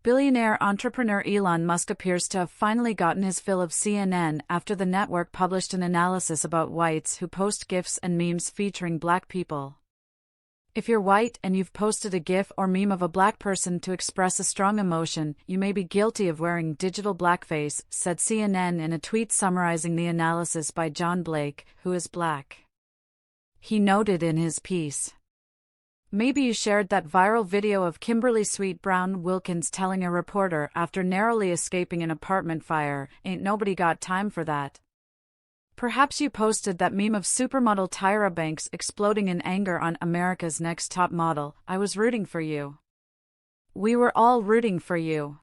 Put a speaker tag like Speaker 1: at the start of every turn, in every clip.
Speaker 1: Billionaire entrepreneur Elon Musk appears to have finally gotten his fill of CNN after the network published an analysis about whites who post GIFs and memes featuring black people. If you're white and you've posted a GIF or meme of a black person to express a strong emotion, you may be guilty of wearing digital blackface, said CNN in a tweet summarizing the analysis by John Blake, who is black. He noted in his piece, "Maybe you shared that viral video of Kimberly Sweet Brown Wilkins telling a reporter after narrowly escaping an apartment fire, 'Ain't nobody got time for that.' Perhaps you posted that meme of supermodel Tyra Banks exploding in anger on America's Next Top Model, 'I was rooting for you. We were all rooting for you.'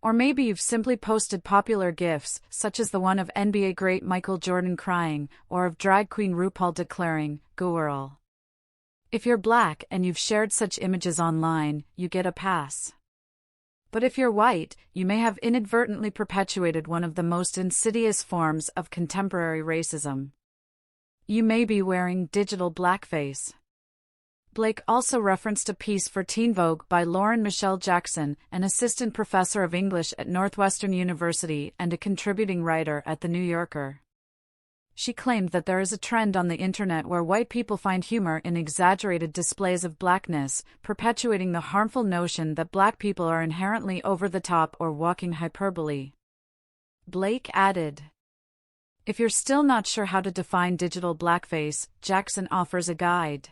Speaker 1: Or maybe you've simply posted popular GIFs, such as the one of NBA great Michael Jordan crying, or of drag queen RuPaul declaring, 'Girl.' If you're black and you've shared such images online, you get a pass. But if you're white, you may have inadvertently perpetuated one of the most insidious forms of contemporary racism. You may be wearing digital blackface." Blake also referenced a piece for Teen Vogue by Lauren Michelle Jackson, an assistant professor of English at Northwestern University and a contributing writer at The New Yorker. She claimed that there is a trend on the internet where white people find humor in exaggerated displays of blackness, perpetuating the harmful notion that black people are inherently over the top or walking hyperbole. Blake added, "If you're still not sure how to define digital blackface, Jackson offers a guide.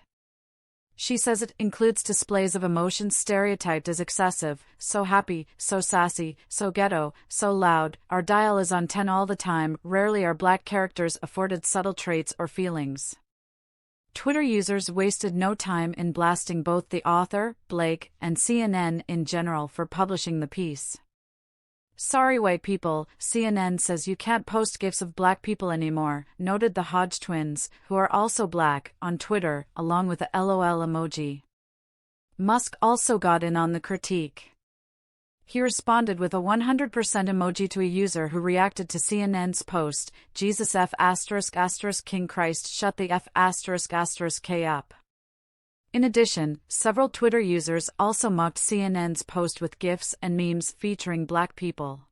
Speaker 1: She says it includes displays of emotions stereotyped as excessive, so happy, so sassy, so ghetto, so loud, our dial is on 10 all the time, rarely are black characters afforded subtle traits or feelings." Twitter users wasted no time in blasting both the author, Blake, and CNN in general for publishing the piece. "Sorry white people, CNN says you can't post GIFs of black people anymore," noted the Hodge twins, who are also black, on Twitter, along with the LOL emoji. Musk also got in on the critique. He responded with a 100% emoji to a user who reacted to CNN's post, "Jesus F*** King Christ shut the F*** K up." In addition, several Twitter users also mocked CNN's post with GIFs and memes featuring black people.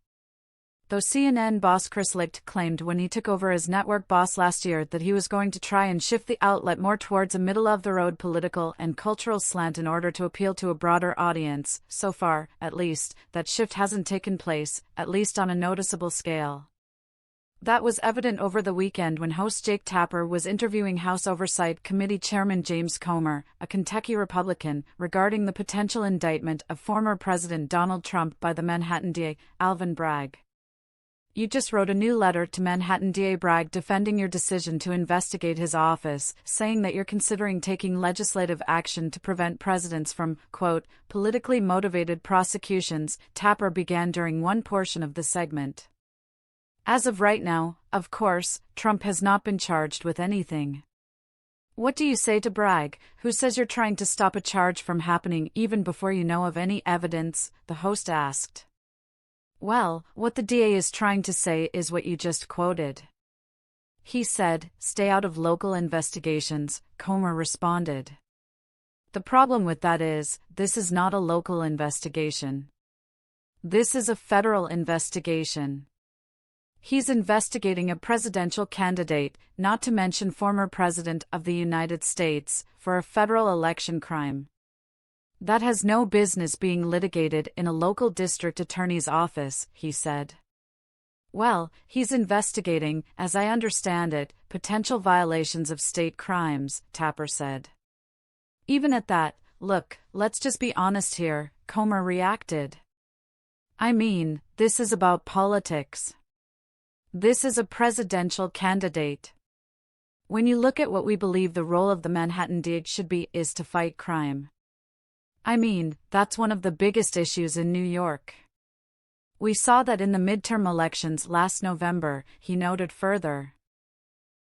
Speaker 1: Though CNN boss Chris Licht claimed when he took over as network boss last year that he was going to try and shift the outlet more towards a middle-of-the-road political and cultural slant in order to appeal to a broader audience, so far, at least, that shift hasn't taken place, at least on a noticeable scale. That was evident over the weekend when host Jake Tapper was interviewing House Oversight Committee Chairman James Comer, a Kentucky Republican, regarding the potential indictment of former President Donald Trump by the Manhattan DA, Alvin Bragg. "You just wrote a new letter to Manhattan DA Bragg defending your decision to investigate his office, saying that you're considering taking legislative action to prevent presidents from, quote, politically motivated prosecutions," Tapper began during one portion of the segment. "As of right now, of course, Trump has not been charged with anything. What do you say to Bragg, who says you're trying to stop a charge from happening even before you know of any evidence?" the host asked. "Well, what the DA is trying to say is what you just quoted. He said, stay out of local investigations," Comer responded. "The problem with that is, this is not a local investigation. This is a federal investigation. He's investigating a presidential candidate, not to mention former President of the United States, for a federal election crime. That has no business being litigated in a local district attorney's office," he said. "Well, he's investigating, as I understand it, potential violations of state crimes," Tapper said. "Even at that, look, let's just be honest here," Comer reacted. "I mean, this is about politics. This is a presidential candidate. When you look at what we believe the role of the Manhattan DA should be is to fight crime. I mean, that's one of the biggest issues in New York. We saw that in the midterm elections last November," he noted further.